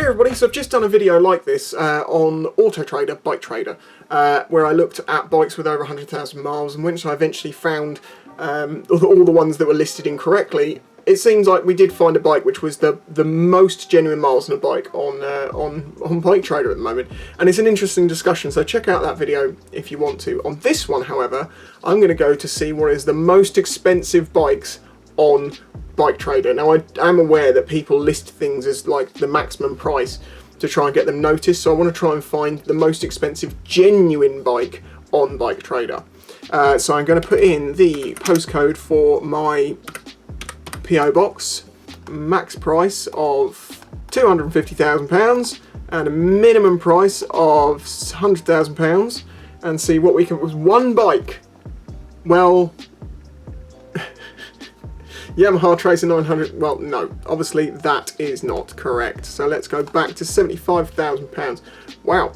everybody, so I've just done a video like this on Auto Trader, Bike Trader, where I looked at bikes with over 100,000 miles, and once I eventually found all the ones that were listed incorrectly, it seems like we did find a bike which was the most genuine miles on a bike on Bike Trader at the moment, and it's an interesting discussion, so check out that video if you want to. On this one, however, I'm going to go to see what is the most expensive bikes on Bike Trader. Now, I am aware that people list things as like the maximum price to try and get them noticed, so I want to try and find the most expensive genuine bike on Bike Trader. So I'm going to put in the postcode for my PO box, max price of £250,000 and a minimum price of £100,000, and see what we can with one bike. Well, Yamaha Tracer 900, well no, obviously that is not correct. So let's go back to £75,000. Wow,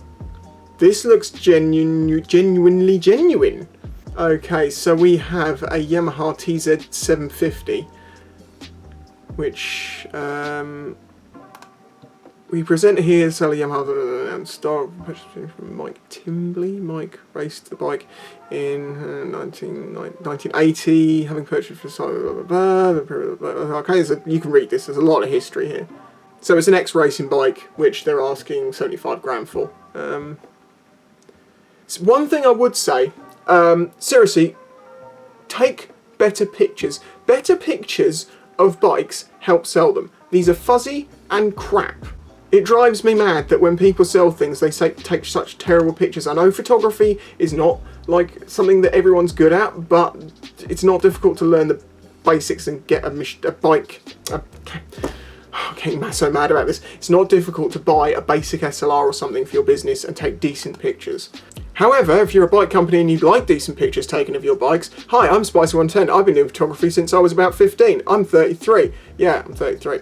this looks genuinely genuine. Okay, so we have a Yamaha TZ750, which we present here, sell a Yamaha and star from Mike Timbley. Mike raced the bike in 1980, having purchased for okay, so you can read this, there's a lot of history here. So it's an ex-racing bike, which they're asking 75 grand for. So one thing I would say, seriously, take better pictures. Better pictures of bikes help sell them. These are fuzzy and crap. It drives me mad that when people sell things, they take such terrible pictures. I know photography is not like something that everyone's good at, but it's not difficult to learn the basics and get a bike. I'm getting so mad about this. It's not difficult to buy a basic SLR or something for your business and take decent pictures. However, if you're a bike company and you'd like decent pictures taken of your bikes, hi, I'm Spicy110. I've been doing photography since I was about 15. I'm 33. Yeah, I'm 33.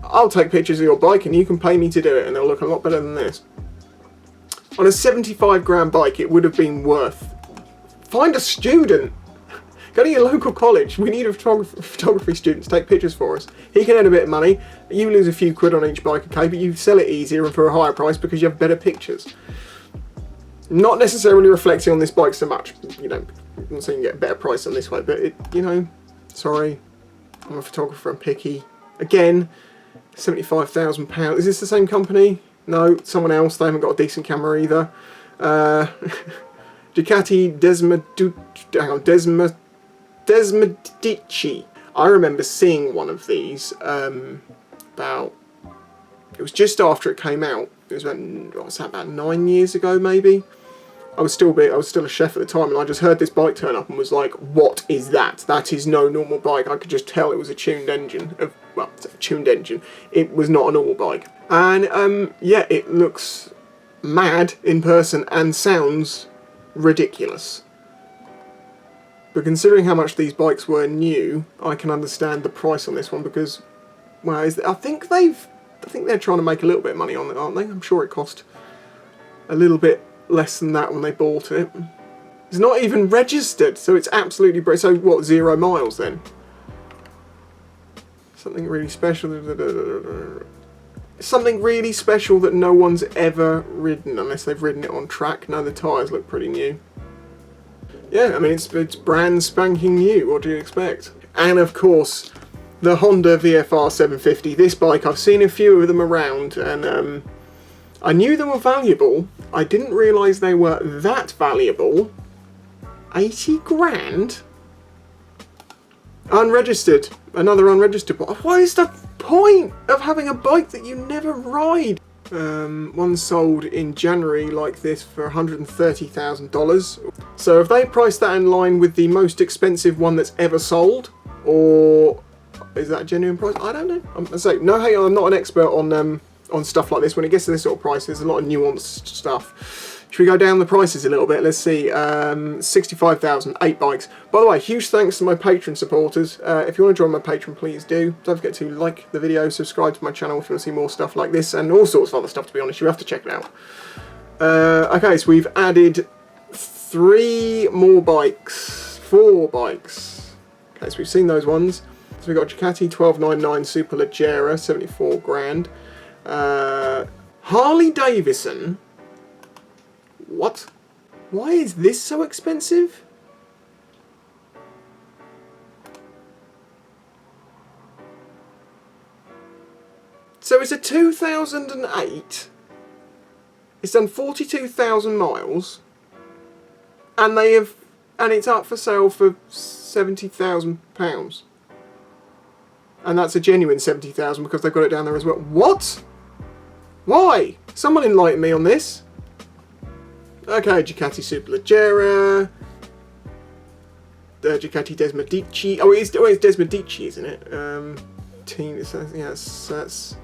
I'll take pictures of your bike and you can pay me to do it, and it'll look a lot better than this. On a 75 grand bike, it would have been worth. Find a student. Go to your local college. We need a photography student to take pictures for us. He can earn a bit of money. You lose a few quid on each bike, okay, but you sell it easier and for a higher price because you have better pictures. Not necessarily reflecting on this bike so much. You know, I'm not saying you get a better price on this way, but it, you know, sorry, I'm a photographer, I'm picky. Again, £75,000. Is this the same company? No, someone else. They haven't got a decent camera either. Ducati Desmedici. I remember seeing one of these about. It was just after it came out. It was about 9 years ago, maybe. I was still a chef at the time, and I just heard this bike turn up and was like, "What is that? That is no normal bike." I could just tell it was a tuned engine. Well, it's a tuned engine. It was not a normal bike, and yeah, it looks mad in person and sounds ridiculous. But considering how much these bikes were new, I can understand the price on this one because, well, I think they're trying to make a little bit of money on it, aren't they? I'm sure it cost a little bit less than that when they bought it. It's not even registered, so it's absolutely so what, 0 miles then? Something really special. Something really special that no one's ever ridden, unless they've ridden it on track. No, the tyres look pretty new. Yeah, I mean, it's brand spanking new. What do you expect? And of course, the Honda VFR 750. This bike, I've seen a few of them around, and I knew they were valuable. I didn't realise they were that valuable. 80 grand? Unregistered. Another unregistered bike. What is the point of having a bike that you never ride? One sold in January like this for $130,000. So if they priced that in line with the most expensive one that's ever sold, or is that a genuine price? I don't know. I'm saying no. Hey, I'm not an expert on stuff like this. When it gets to this sort of price, there's a lot of nuanced stuff. Should we go down the prices a little bit? Let's see. 65,000, 8 bikes. By the way, huge thanks to my Patreon supporters. If you want to join my Patreon, please do. Don't forget to like the video, subscribe to my channel if you want to see more stuff like this, and all sorts of other stuff, to be honest. You have to check it out. Okay, so we've added 3 more bikes. 4 bikes. Okay, so we've seen those ones. So we've got Ducati 1299 Superleggera, 74 grand. Harley Davidson. What? Why is this so expensive? So it's a 2008. It's done 42,000 miles, and it's up for sale for £70,000. And that's a genuine 70,000 because they've got it down there as well. What? Why? Someone enlighten me on this. Okay, Ducati Superleggera. Ducati Desmodici. Oh, it's Desmodici, isn't it? That's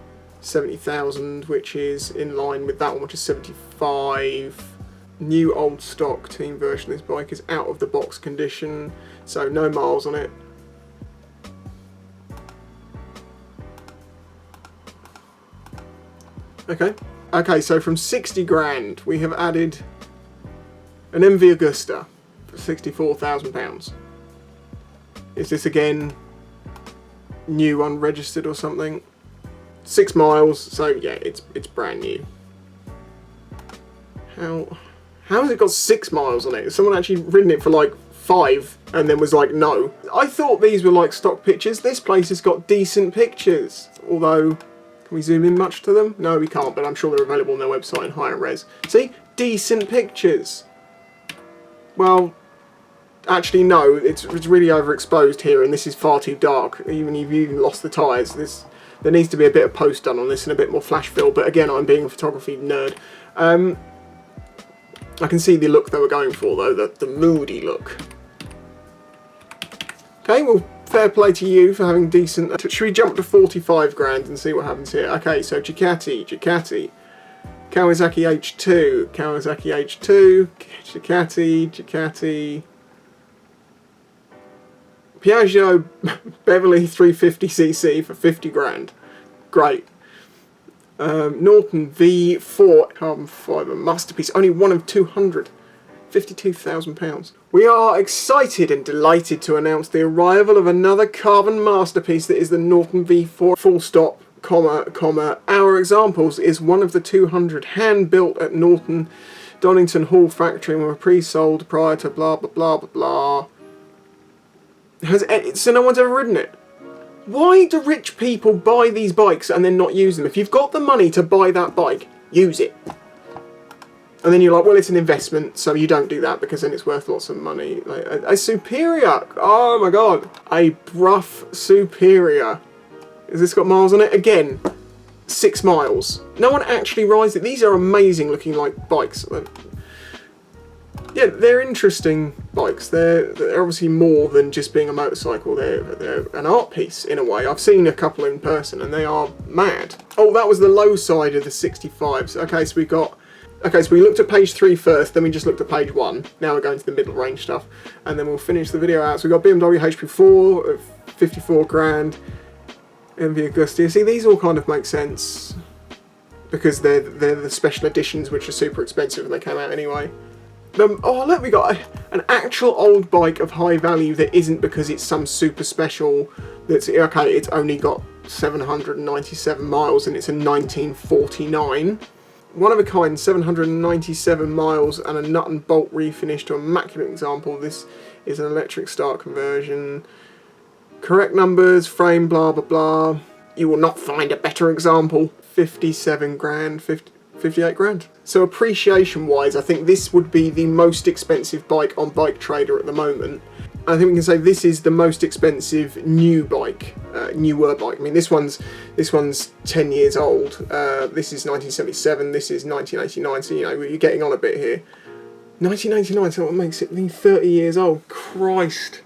70,000, which is in line with that one, which is 75. New old stock team version. This bike is out of the box condition, so no miles on it. Okay, so from 60 grand we have added an MV Agusta for £64,000. Is this again new unregistered or something? 6 miles, so yeah, it's brand new. How has it got 6 miles on it? Has someone actually ridden it for like 5 and then was like, no? I thought these were like stock pictures. This place has got decent pictures, although can we zoom in much to them? No, we can't, but I'm sure they're available on their website in higher res. See? Decent pictures. Well, actually no, it's really overexposed here, and this is far too dark. You've even lost the tyres. There needs to be a bit of post done on this and a bit more flash fill, but again, I'm being a photography nerd. I can see the look they were going for though, the moody look. Okay, well, fair play to you for having decent... Should we jump to 45 grand and see what happens here? Okay, so Ducati, Kawasaki H2, Ducati, Piaggio Beverly 350cc for 50 grand. Great. Norton V4 carbon fibre masterpiece, only one of 200. £52,000. We are excited and delighted to announce the arrival of another carbon masterpiece that is the Norton V4 full stop, comma. Our examples is one of the 200 hand built at Norton Donington Hall factory and were pre-sold prior to blah blah blah blah blah. So no one's ever ridden it. Why do rich people buy these bikes and then not use them? If you've got the money to buy that bike, use it. And then you're like, well, it's an investment, so you don't do that because then it's worth lots of money. Like a Superior, oh my god, a Bruff Superior. Has this got miles on it? Again, 6 miles. No one actually rides it. These are amazing looking like bikes. Yeah, they're interesting bikes. They're obviously more than just being a motorcycle. They're an art piece in a way. I've seen a couple in person and they are mad. Oh, that was the low side of the 65s. Okay, so we got... Okay, so we looked at page 3 first, then we just looked at page 1. Now we're going to the middle range stuff, and then we'll finish the video out. So we've got BMW HP4 of 54 grand, MV Agusta. See, these all kind of make sense because they're the special editions, which are super expensive and they came out anyway. Oh look, we got an actual old bike of high value that isn't because it's some super special. That's okay. It's only got 797 miles and it's a 1949. One of a kind, 797 miles and a nut and bolt refinish to immaculate example. This is an electric start conversion. Correct numbers, frame, blah blah blah. You will not find a better example. 57 grand, 58 grand. So appreciation wise, I think this would be the most expensive bike on Bike Trader at the moment. I think we can say this is the most expensive new bike, newer bike. I mean, this one's 10 years old. This is 1977. This is 1989. So you know you're getting on a bit here. 1989. So what makes it 30 years old? Christ.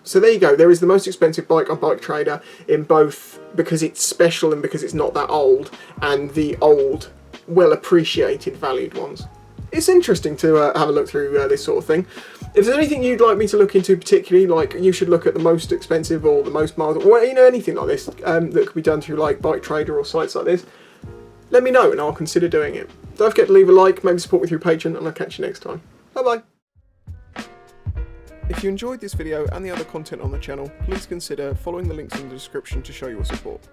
So there you go. There is the most expensive bike on Bike Trader in both because it's special and because it's not that old, and the old, well appreciated, valued ones. It's interesting to have a look through this sort of thing. If there's anything you'd like me to look into particularly, like you should look at the most expensive or the most mild, or you know, anything like this that could be done through like Bike Trader or sites like this, let me know and I'll consider doing it. Don't forget to leave a like, maybe support me through Patreon, and I'll catch you next time. Bye bye. If you enjoyed this video and the other content on the channel, please consider following the links in the description to show your support.